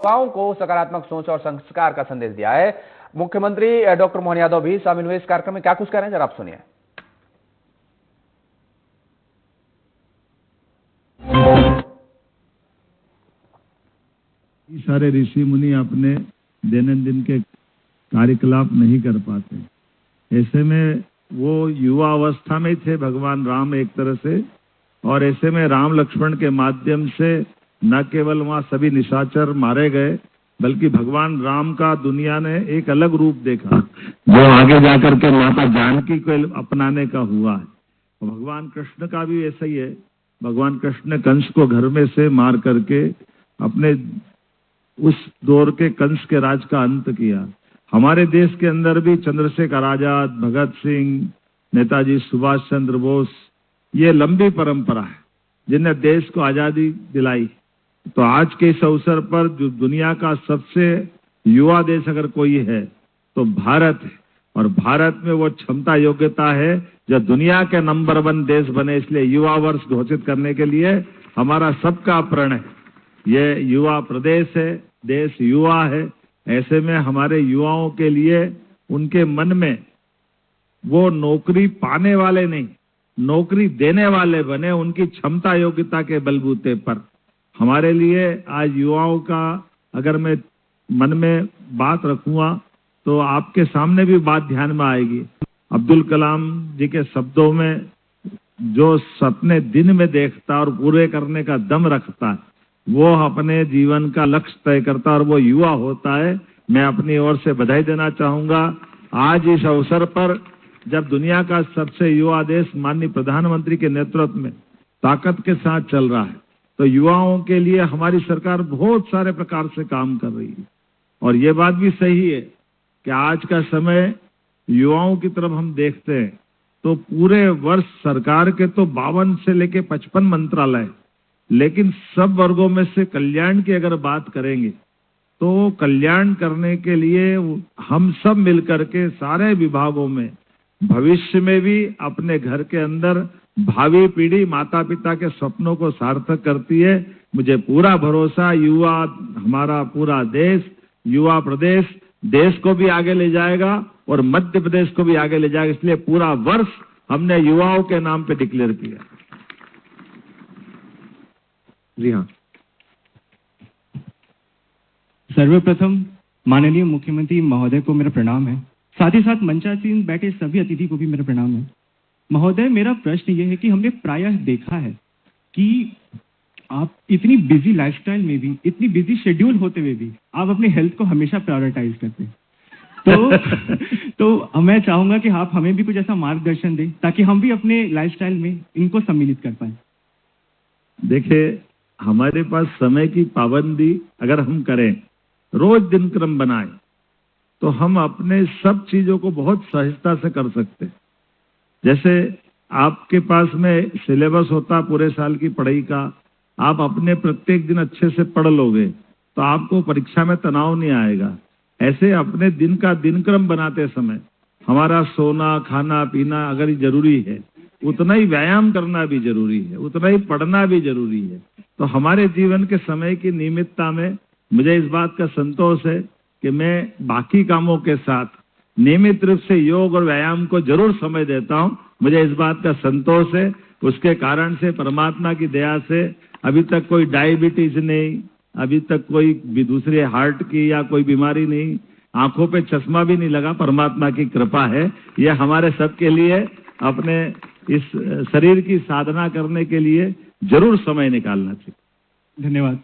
युवाओं को सकारात्मक सोच और संस्कार का संदेश दिया है। मुख्यमंत्री डॉक्टर मोहन यादव भी शामिल हुए इस कार्यक्रम में। क्या कुछ कह रहे हैं जरा आप सुनिए। सारे ऋषि मुनि अपने दैनंदिन के कार्यकलाप नहीं कर पाते। ऐसे में वो युवा अवस्था में थे भगवान राम एक तरह से, और ऐसे में राम लक्ष्मण के माध्यम से न केवल वहां सभी निशाचर मारे गए, बल्कि भगवान राम का दुनिया ने एक अलग रूप देखा जो आगे जाकर के माता जानकी को अपनाने का हुआ है। भगवान कृष्ण का भी ऐसा ही है। भगवान कृष्ण ने कंस को घर में से मार करके अपने उस दौर के कंस के राज का अंत किया। हमारे देश के अंदर भी चंद्रशेखर आजाद, भगत सिंह, नेताजी सुभाष चंद्र बोस, ये लंबी परंपरा है जिन्हें देश को आजादी दिलाई। तो आज के इस अवसर पर जो दुनिया का सबसे युवा देश अगर कोई है तो भारत है, और भारत में वो क्षमता योग्यता है जो दुनिया के नंबर 1 देश बने। इसलिए युवा वर्ष घोषित करने के लिए हमारा सबका प्रण है। ये युवा प्रदेश है, देश युवा है। ऐसे में हमारे युवाओं के लिए उनके मन में वो नौकरी पाने वाले नहीं, नौकरी देने वाले बने, उनकी क्षमता योग्यता के बलबूते पर। हमारे लिए आज युवाओं का अगर मैं मन में बात रखूंगा तो आपके सामने भी बात ध्यान में आएगी। अब्दुल कलाम जी के शब्दों में जो सपने दिन में देखता और पूरे करने का दम रखता है, वो अपने जीवन का लक्ष्य तय करता और वो युवा होता है। मैं अपनी ओर से बधाई देना चाहूंगा। आज इस अवसर पर जब दुनिया का सबसे युवा देश माननीय प्रधानमंत्री के नेतृत्व में ताकत के साथ चल रहा है, तो युवाओं के लिए हमारी सरकार बहुत सारे प्रकार से काम कर रही है। और ये बात भी सही है कि आज का समय युवाओं की तरफ हम देखते हैं तो पूरे वर्ष सरकार के तो 52 से लेके 55 मंत्रालय, लेकिन सब वर्गों में से कल्याण की अगर बात करेंगे तो कल्याण करने के लिए हम सब मिलकर के सारे विभागों में भविष्य में भी अपने घर के अंदर भावी पीढ़ी माता पिता के सपनों को सार्थक करती है। मुझे पूरा भरोसा युवा, हमारा पूरा देश, युवा प्रदेश देश को भी आगे ले जाएगा और मध्य प्रदेश को भी आगे ले जाएगा। इसलिए पूरा वर्ष हमने युवाओं के नाम पे डिक्लेयर किया। जी हाँ, सर्वप्रथम माननीय मुख्यमंत्री महोदय को मेरा प्रणाम है। साथ ही साथ मंचासीन बैठे सभी अतिथि को भी मेरा प्रणाम है। महोदय, मेरा प्रश्न ये है कि हमने प्रायः देखा है कि आप इतनी बिजी लाइफस्टाइल में भी, इतनी बिजी शेड्यूल होते हुए भी आप अपनी हेल्थ को हमेशा प्रायोरिटाइज करते हैं। तो मैं चाहूंगा कि आप हमें भी कुछ ऐसा मार्गदर्शन दें ताकि हम भी अपने लाइफस्टाइल में इनको सम्मिलित कर पाए। देखिए, हमारे पास समय की पाबंदी अगर हम करें, रोज दिनक्रम बनाएं, तो हम अपने सब चीजों को बहुत सहजता से कर सकते हैं। जैसे आपके पास में सिलेबस होता पूरे साल की पढ़ाई का, आप अपने प्रत्येक दिन अच्छे से पढ़ लोगे तो आपको परीक्षा में तनाव नहीं आएगा। ऐसे अपने दिन का दिनक्रम बनाते समय हमारा सोना, खाना, पीना अगर जरूरी है, उतना ही व्यायाम करना भी जरूरी है, उतना ही पढ़ना भी जरूरी है। तो हमारे जीवन के समय की नियमितता में मुझे इस बात का संतोष है कि मैं बाकी कामों के साथ नियमित रूप से योग और व्यायाम को जरूर समय देता हूं। मुझे इस बात का संतोष है। उसके कारण से परमात्मा की दया से अभी तक कोई डायबिटीज नहीं, अभी तक कोई भी दूसरे हार्ट की या कोई बीमारी नहीं, आंखों पे चश्मा भी नहीं लगा। परमात्मा की कृपा है। यह हमारे सबके लिए अपने इस शरीर की साधना करने के लिए जरूर समय निकालना चाहिए। धन्यवाद।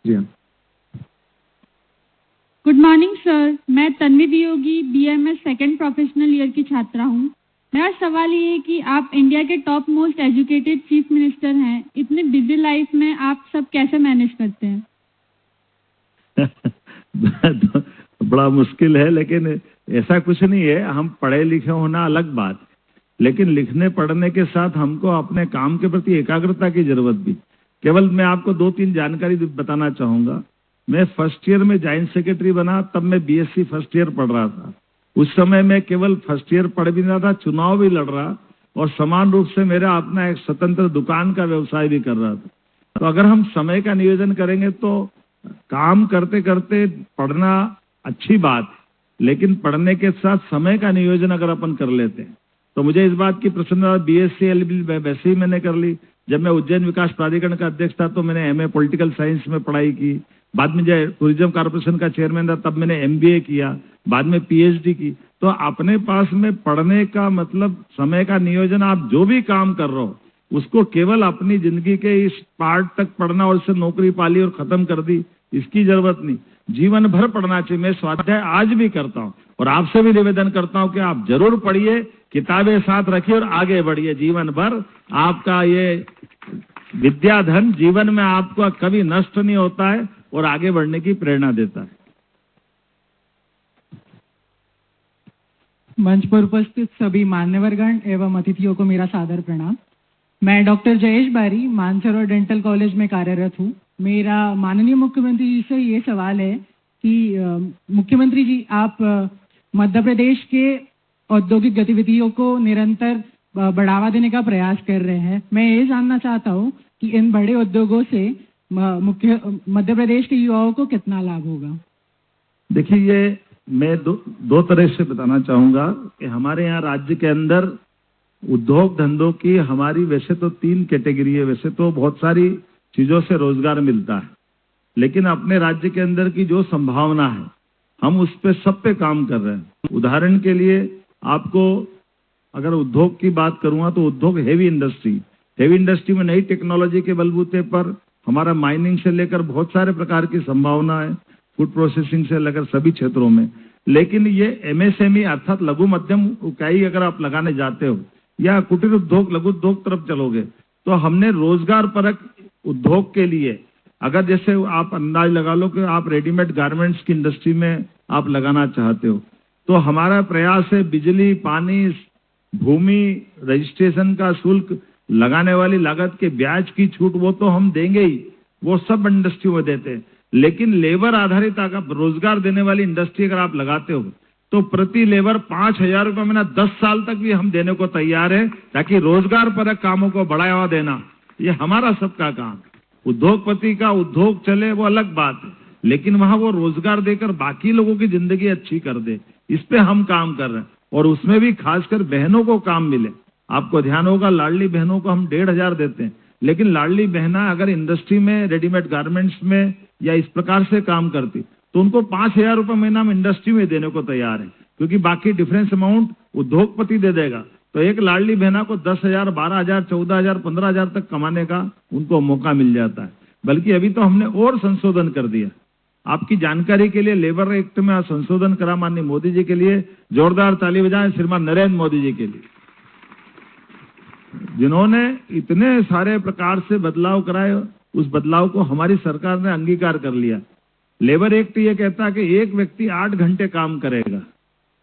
जी हाँ। गुड मॉर्निंग सर, मैं Tanvi Viyogi BMS second professional year की छात्रा हूँ। मेरा सवाल ये है कि आप इंडिया के top most educated chief minister हैं, इतने बिजी लाइफ में आप सब कैसे मैनेज करते हैं? बड़ा मुश्किल है, लेकिन ऐसा कुछ नहीं है। हम पढ़े लिखे होना अलग बात, लेकिन लिखने पढ़ने के साथ हमको अपने काम के प्रति एकाग्रता की जरूरत भी। केवल मैं आपको 2-3 जानकारी बताना चाहूंगा। मैं फर्स्ट ईयर में जॉइंट सेक्रेटरी बना, तब मैं BSc फर्स्ट ईयर पढ़ रहा था। उस समय मैं केवल फर्स्ट ईयर पढ़ भी रहा था, चुनाव भी लड़ रहा और समान रूप से मेरा अपना एक स्वतंत्र दुकान का व्यवसाय भी कर रहा था। तो अगर हम समय का नियोजन करेंगे तो काम करते करते पढ़ना अच्छी बात, लेकिन पढ़ने के साथ समय का नियोजन अगर अपन कर लेते हैं तो मुझे इस बात की प्रसन्नता, बीएससी एलबी वैसे ही मैंने कर ली। जब मैं उज्जैन विकास प्राधिकरण का अध्यक्ष था तो मैंने एमए पॉलिटिकल साइंस में पढ़ाई की, बाद में जब टूरिज्म कॉर्पोरेशन का चेयरमैन था तब मैंने एमबीए किया, बाद में पीएचडी की। तो अपने पास में पढ़ने का मतलब समय का नियोजन, आप जो भी काम कर रहे हो उसको केवल अपनी जिंदगी के इस पार्ट तक पढ़ना और उससे नौकरी पाली और खत्म कर दी, इसकी जरूरत नहीं। जीवन भर पढ़ना चाहिए। मैं स्वाध्याय आज भी करता हूँ और आपसे भी निवेदन करता हूँ कि आप जरूर पढ़िए, किताबें साथ रखिए और आगे बढ़िए। जीवन भर आपका ये विद्याधन जीवन में आपका कभी नष्ट नहीं होता है और आगे बढ़ने की प्रेरणा देता है। मंच पर उपस्थित सभी मान्यवरगण एवं अतिथियों को मेरा सादर प्रणाम। मैं डॉक्टर जयेश बारी मानसरोवर डेंटल कॉलेज में कार्यरत हूँ। मेरा माननीय मुख्यमंत्री जी से ये सवाल है कि मुख्यमंत्री जी, आप मध्य प्रदेश के औद्योगिक गतिविधियों को निरंतर बढ़ावा देने का प्रयास कर रहे हैं। मैं ये जानना चाहता हूँ कि इन बड़े उद्योगों से मध्य प्रदेश के युवाओं को कितना लाभ होगा। देखिए, ये मैं दो तरह से बताना चाहूंगा कि हमारे यहाँ राज्य के अंदर उद्योग धंधों की हमारी वैसे तो 3 कैटेगरी है। वैसे तो बहुत सारी चीजों से रोजगार मिलता है, लेकिन अपने राज्य के अंदर की जो संभावना है हम उस पे सब पे काम कर रहे हैं। उदाहरण के लिए आपको अगर उद्योग की बात करूंगा तो उद्योग हेवी इंडस्ट्री में नई टेक्नोलॉजी के बलबूते पर हमारा माइनिंग से लेकर बहुत सारे प्रकार की संभावना है, फूड प्रोसेसिंग से लेकर सभी क्षेत्रों में। लेकिन ये एमएसएमई अर्थात लघु मध्यम इकाई अगर आप लगाने जाते हो या कुटीर उद्योग लघु उद्योग तरफ चलोगे तो हमने रोजगार परक उद्योग के लिए, अगर जैसे आप अंदाज लगा लो कि आप रेडीमेड गारमेंट्स की इंडस्ट्री में आप लगाना चाहते हो तो हमारा प्रयास है बिजली, पानी, भूमि, रजिस्ट्रेशन का शुल्क, लगाने वाली लागत के ब्याज की छूट वो तो हम देंगे ही, वो सब इंडस्ट्री में देते हैं। लेकिन लेबर आधारित अगर रोजगार देने वाली इंडस्ट्री अगर आप लगाते हो तो प्रति लेबर 5,000 रुपये महीना 10 साल तक भी हम देने को तैयार है, ताकि रोजगार परक कामों को बढ़ावा देना ये हमारा सबका काम। उद्योगपति का उद्योग चले वो अलग बात है, लेकिन वहां वो रोजगार देकर बाकी लोगों की जिंदगी अच्छी कर दे, इस पे हम काम कर रहे हैं। और उसमें भी खासकर बहनों को काम मिले। आपको ध्यान होगा लाडली बहनों को हम 1,500 देते हैं, लेकिन लाडली बहना अगर इंडस्ट्री में रेडीमेड गारमेंट्स में या इस प्रकार से काम करती तो उनको 5,000 रुपये महीना हम इंडस्ट्री में देने को तैयार है, क्योंकि बाकी डिफरेंस अमाउंट उद्योगपति दे देगा। तो एक लाडली बहना को 10,000, 12,000, 14,000, 15,000 तक कमाने का उनको मौका मिल जाता है। बल्कि अभी तो हमने और संशोधन कर दिया। आपकी जानकारी के लिए लेबर एक्ट में संशोधन करा माननीय मोदी जी के लिए, जोरदार ताली बजाएं श्रीमान नरेंद्र मोदी जी के लिए, जिन्होंने इतने सारे प्रकार से बदलाव कराए। उस बदलाव को हमारी सरकार ने अंगीकार कर लिया। लेबर एक्ट ये कहता है कि एक व्यक्ति 8 घंटे काम करेगा,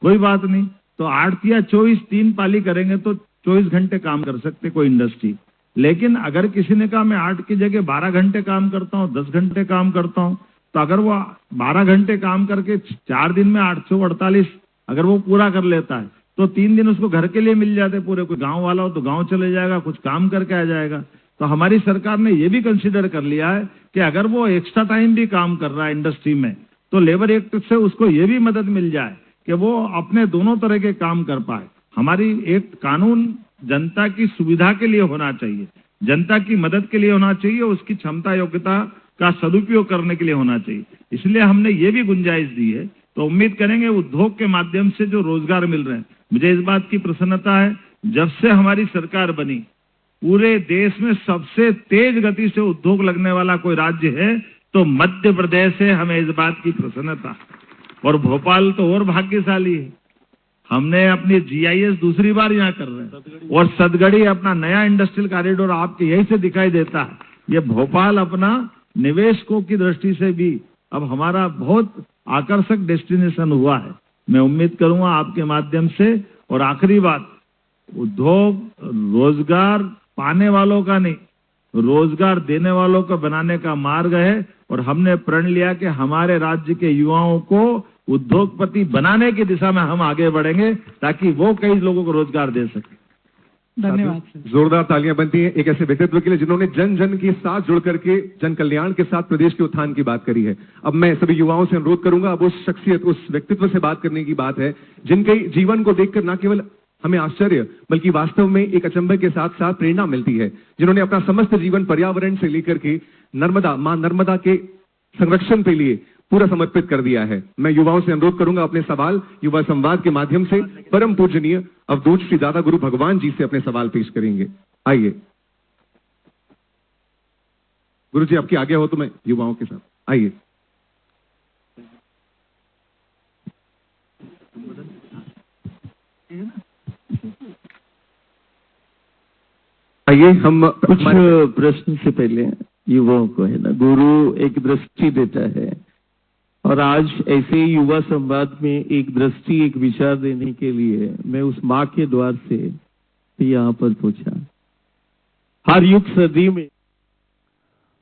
कोई बात नहीं, तो 8 या 24 3 पाली करेंगे तो 24 घंटे काम कर सकते कोई इंडस्ट्री। लेकिन अगर किसी ने कहा मैं 8 की जगह 12 घंटे काम करता हूँ, 10 घंटे काम करता हूँ, तो अगर वो 12 घंटे काम करके 4 दिन में 848 अगर वो पूरा कर लेता है तो 3 दिन उसको घर के लिए मिल जाते पूरे। कोई गांव वाला हो तो गांव चले जाएगा, कुछ काम करके आ जाएगा। तो हमारी सरकार ने ये भी कंसीडर कर लिया है कि अगर वो एक्स्ट्रा टाइम भी काम कर रहा है इंडस्ट्री में तो लेबर एक्ट से उसको ये भी मदद मिल जाए कि वो अपने दोनों तरह के काम कर पाए। हमारी एक कानून जनता की सुविधा के लिए होना चाहिए, जनता की मदद के लिए होना चाहिए, उसकी क्षमता योग्यता का सदुपयोग करने के लिए होना चाहिए। इसलिए हमने ये भी गुंजाइश दी है। तो उम्मीद करेंगे उद्योग के माध्यम से जो रोजगार मिल रहे हैं, मुझे इस बात की प्रसन्नता है जब से हमारी सरकार बनी पूरे देश में सबसे तेज गति से उद्योग लगने वाला कोई राज्य है तो मध्य प्रदेश है। हमें इस बात की प्रसन्नता, और भोपाल तो और भाग्यशाली है। हमने अपनी जीआईएस दूसरी बार यहाँ कर रहे हैं और सदगड़ी अपना नया इंडस्ट्रियल कॉरिडोर आपके यहीं से दिखाई देता है। ये भोपाल अपना निवेशकों की दृष्टि से भी अब हमारा बहुत आकर्षक डेस्टिनेशन हुआ है। मैं उम्मीद करूंगा आपके माध्यम से। और आखिरी बात, उद्योग रोजगार पाने वालों का नहीं, रोजगार देने वालों को बनाने का मार्ग है। और हमने प्रण लिया कि हमारे राज्य के युवाओं को उद्योगपति बनाने की दिशा में हम आगे बढ़ेंगे ताकि वो कई लोगों को रोजगार दे सके। धन्यवाद सर। जोरदार तालियां बनती हैं एक ऐसे व्यक्तित्व के लिए जिन्होंने जन जन के साथ जुड़ करके जन कल्याण के साथ प्रदेश के उत्थान की बात करी है। अब मैं सभी युवाओं से अनुरोध करूंगा, अब उस शख्सियत, उस व्यक्तित्व से बात करने की बात है जिनके जीवन को देखकर न केवल हमें आश्चर्य बल्कि वास्तव में एक अचंभे के साथ साथ प्रेरणा मिलती है, जिन्होंने अपना समस्त जीवन पर्यावरण से लेकर के मां नर्मदा के संरक्षण के लिए पूरा समर्पित कर दिया है। मैं युवाओं से अनुरोध करूंगा अपने सवाल युवा संवाद के माध्यम से परम पूजनीय अवधूत श्री दादा गुरु भगवान जी से अपने सवाल पेश करेंगे। आइए गुरु जी, आपकी आज्ञा हो तो मैं युवाओं के साथ, आइए। आइए हम कुछ प्रश्न से पहले युवाओं को है ना, गुरु एक दृष्टि देता है और आज ऐसे ही युवा संवाद में एक दृष्टि, एक विचार देने के लिए मैं उस माँ के द्वार से यहाँ पर पहुंचा। हर युग सदी में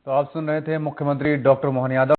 तो आप सुन रहे थे मुख्यमंत्री डॉक्टर मोहन यादव।